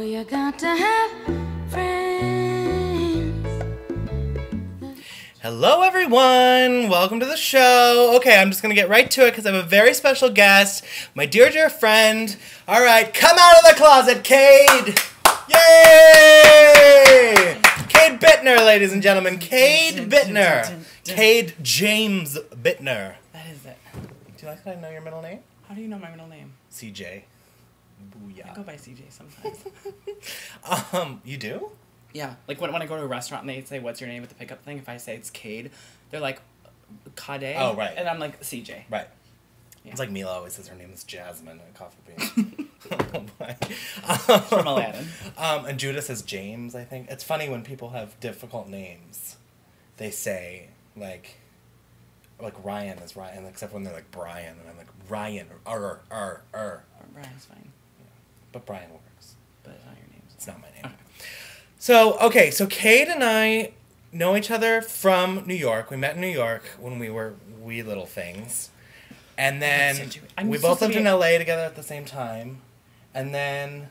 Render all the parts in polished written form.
you got to have friends. Hello, everyone. Welcome to the show. Okay, I'm just going to get right to it because I have a very special guest, my dear, dear friend. All right, come out of the closet, Cade. Yay! Cade Bittner, ladies and gentlemen. Cade Bittner. Cade James Bittner. That is it. Do you like that I know your middle name? How do you know my middle name? CJ. Booyah. I go by CJ sometimes. You do? Yeah, like when I go to a restaurant and they say, "What's your name?" at the pickup thing, if I say it's Cade, they're like, Cade. Oh, right. And I'm like, CJ. Right. Yeah. It's like Mila always says her name is Jasmine at Coffee Bean. From Aladdin. And Judah says James, I think. It's funny when people have difficult names. They say, like Ryan is Ryan, except when they're like Brian, and I'm like, Ryan, or. Brian's fine. Yeah. But Brian works. But it's not your name. It's not my name. Okay. So Cade and I know each other from New York. We met in New York when we were wee little things. And then we both lived in LA together at the same time. And then,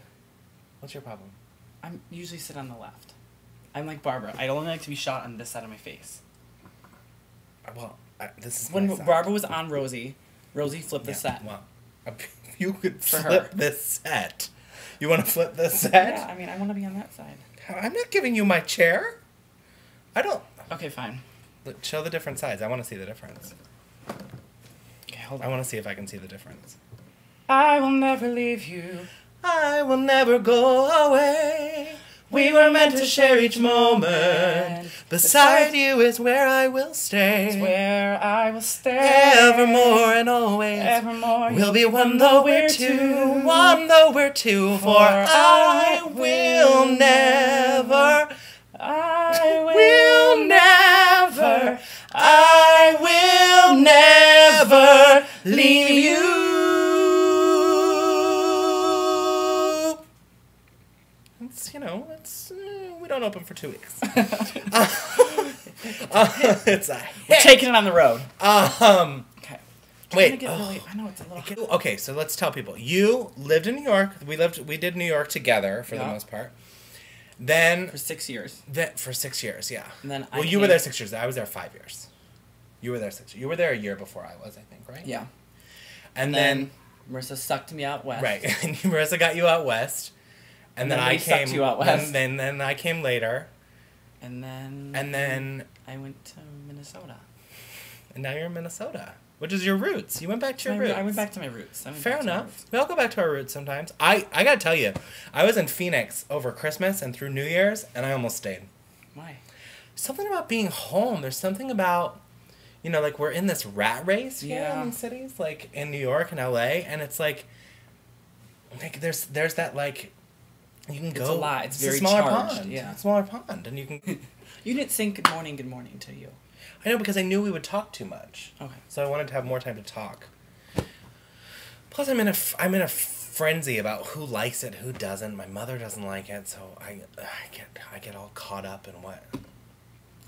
what's your problem? I usually sit on the left. I'm like Barbara. I only like to be shot on this side of my face. Well, this is When my side. Barbara was on Rosie flipped the set. Well, you could For flip her. this set. You want to flip this set? Yeah, I mean, I want to be on that side. I'm not giving you my chair. I don't. Okay, fine. Look, show the different sides. I want to see the difference. Okay, hold I on. want to see if I can see the difference. I will never leave you. I will never go away. We were meant to share each moment. Beside you is where I will stay. It's where I will stay. Evermore and always. Evermore. We'll be one though we're two. One though we're two. For I will never. I will never leave you. It's, we don't open for 2 weeks. It's a hit. We're taking it on the road. Okay. Wait. I know it's a little. Okay, so let's tell people. You lived in New York. We did New York together for the most part. Then For 6 years. for 6 years, yeah. And then you were there 6 years. I was there 5 years. You were there 6 years. You were there a year before I was, I think, right? Yeah. And then Marissa sucked me out west. right, and Marissa got you out west, and then I came. sucked you out west. Then I came later, And then I went to Minnesota. and now you're in Minnesota, which is your roots. You went back to your roots. I went back to my roots. Fair enough. We all go back to our roots sometimes. I gotta tell you, I was in Phoenix over Christmas and through New Year's, and I almost stayed. Why? Something about being home. There's something about, like we're in this rat race here in cities, like in New York and LA, and it's like there's that like you can go. It's a lot. It's very a smaller charged. pond. Yeah. It's a smaller pond, and you can. You didn't sing good morning to you. I know, because I knew we would talk too much. Okay. So I wanted to have more time to talk. Plus, I'm in a frenzy about who likes it, who doesn't. My mother doesn't like it, so I get all caught up in what.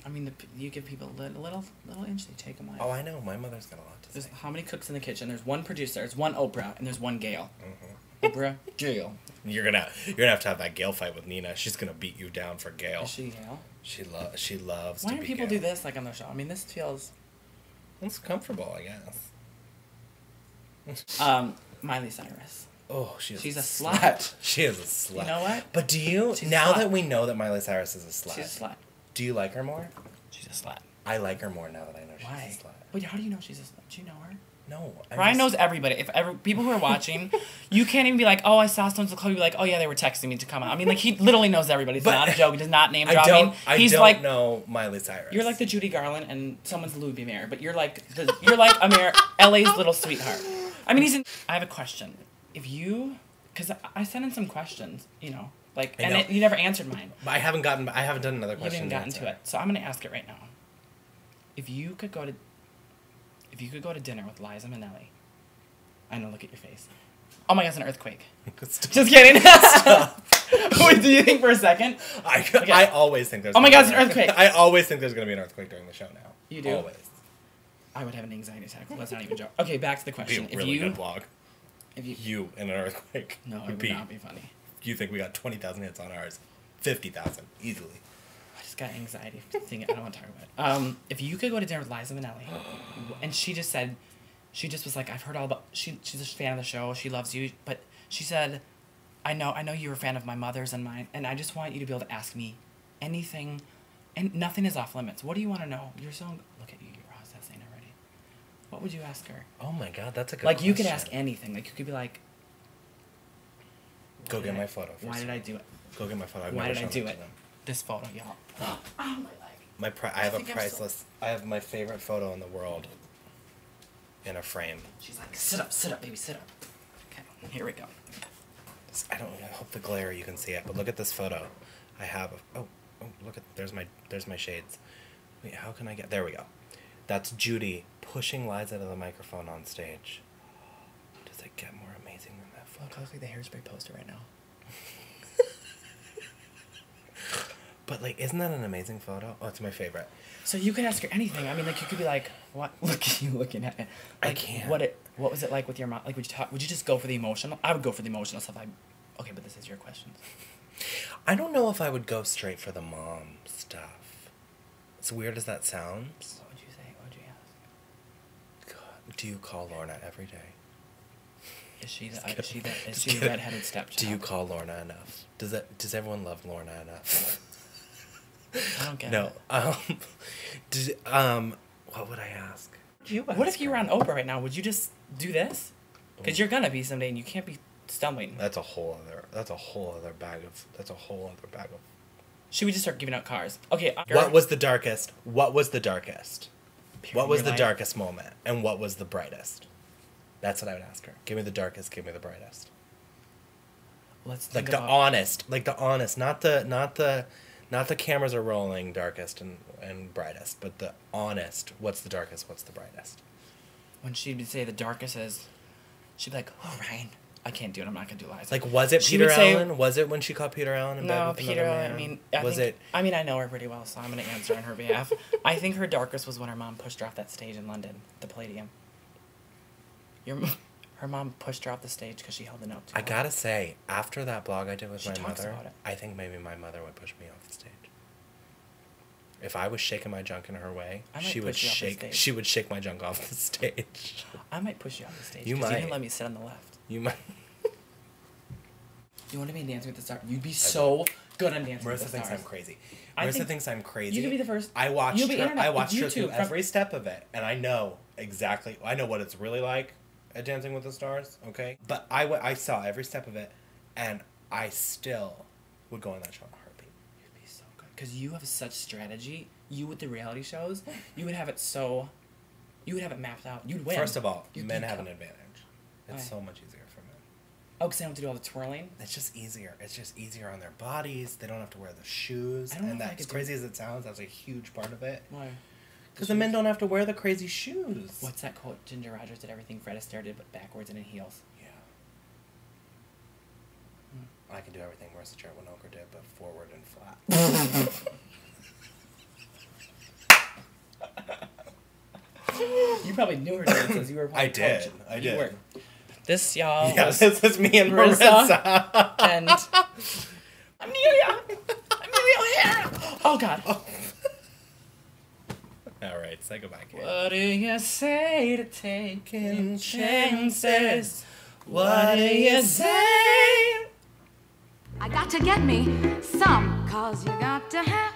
I mean, you give people a little inch, they take them away. Oh, I know. My mother's got a lot to There's say. how many cooks in the kitchen? There's one producer, there's one Oprah, and there's one Gail. Mm-hmm. Oprah, Gail. You're gonna have to have that Gail fight with Nina. She's gonna beat you down for Gail. Is she Gail? She loves. Why to do be people Gail. do this like on their show? I mean, this feels. It's comfortable, I guess. Miley Cyrus. Oh, she's a slut. She is a slut. You know what? But do you She's a now slut. that we know that Miley Cyrus is a slut? She's a slut. Do you like her more? She's a slut. I like her more now that I know she's Why? a slut. Wait, how do you know she's a slut? Do you know her? No, Ryan knows everybody. If ever people who are watching, you can't even be like, "Oh, I saw someone's club." You'd be like, "Oh yeah, they were texting me to come out." I mean, like he literally knows everybody. It's But not a joke. He does not name I drop. don't. I He's don't like, know Miley Cyrus. you're like the Judy Garland and someone's Louis B. Mayer, but you're like LA's little sweetheart. I mean, I have a question. Because I sent in some questions, I know. you never answered mine. But I haven't done another You question. haven't gotten to it, so I'm gonna ask it right now. If you could go to dinner with Liza Minnelli, I know. Look at your face. Oh my God, it's an earthquake. Just kidding. Wait, do you think for a second? I always think there's. Oh my God, it's an earthquake. I always think there's gonna be an earthquake during the show now. You do? Always. I would have an anxiety attack. Let's not even joke. Okay, back to the It'd question. be a really good vlog. If you You in an earthquake. No, it would not be funny. you think we got 20,000 hits on ours. 50,000, easily. I just got anxiety thinking. I don't want to talk about it. If you could go to dinner with Liza Minnelli, and she just was like, I've heard all about, she's a fan of the show, she loves you, but she said, I know you're a fan of my mother's and mine, and I just want you to be able to ask me anything, and nothing is off limits. What do you want to know? You're so, look at you, you're processing already. What would you ask her? Oh my God, that's a good Like, question. you could ask anything. Like, you could be like, go get my photo first. Why did I do it? Go get my photo. Why did I do it? This photo, y'all. Oh, my leg. I have a priceless, I have my favorite photo in the world in a frame. She's like, sit up, baby, sit up. Okay, here we go. I hope the glare you can see it, but look at this photo. I have look at, there's my shades. Wait, how can I get, there we go. That's Judy pushing Liza to the microphone on stage. Does it get more amazing than that photo? Look, I look like the Hairspray poster right now. But like, isn't that an amazing photo? Oh, it's my favorite. So you could ask her anything. I mean, like, you could be like, what? Look at you looking at it. Like, I can't. What was it like with your mom? Like, would you just go for the emotional? I would go for the emotional stuff. Okay, but this is your question. I don't know if I would go straight for the mom stuff. As weird as that sounds. What would you say? What would you ask? God, do you call Lorna every day? Is she the redheaded stepchild? Do you call Lorna enough? Does everyone love Lorna enough? I don't get it. No. What would I ask? What if you were on Oprah right now? Would you just do this? Because you're gonna be someday, and you can't be stumbling. That's a whole other bag of. Should we just start giving out cars? Okay. What was the darkest? What was the darkest? What was the life? darkest moment? And what was the brightest? That's what I would ask her. Give me the darkest. Give me the brightest. Let's like the honest, not the cameras are rolling darkest and brightest, but the honest. What's the darkest? What's the brightest? When she'd say the darkest is, she'd be like, "Oh, Ryan, I can't do it. I'm not gonna do Liza." Like, was it Peter Allen? Was it when she caught Peter Allen in bed with Peter another Allen. man? I mean, I mean, I know her pretty well, so I'm gonna answer on her behalf. I think her darkest was when her mom pushed her off that stage in London, the Palladium. Her mom pushed her off the stage because she held the note. I gotta say, after that blog I did with my mother, about it. I think maybe my mother would push me off the stage. If I was shaking my junk in her way, she would shake my junk off the stage. I might push you off the stage. You might. You didn't let me sit on the left. You might. You want to be in Dancing with the Stars? You'd be so good on Dancing with the Stars. Marissa thinks I'm crazy. Marissa thinks I'm crazy. You could be the first. I watched her through YouTube every step of it, and I know exactly. I know what it's really like at Dancing with the Stars. Okay, but I saw every step of it, and I still would go on that show in a heartbeat. You'd be so good because you have such strategy. You with the reality shows, you would have it so. You would have it mapped out. You'd win. First of all, men have an advantage. It's so much easier for men. Oh, because they don't have to do all the twirling? It's just easier. It's just easier on their bodies. They don't have to wear the shoes. And that, as crazy as it sounds, that's a huge part of it. Why? Because the men don't have to wear the crazy shoes. What's that quote? Ginger Rogers did everything Fred Astaire did, but backwards and in heels. Yeah. I can do everything Marissa Winokur did, but forward and flat. You probably knew her dances. You were I did. This, y'all. Yeah, this is me and Marissa. And Amelia O'Hara. Oh, God. Oh. All right, say goodbye, Cade. What do you say to taking chances? What do you say? I got to get me some, 'cause you got to have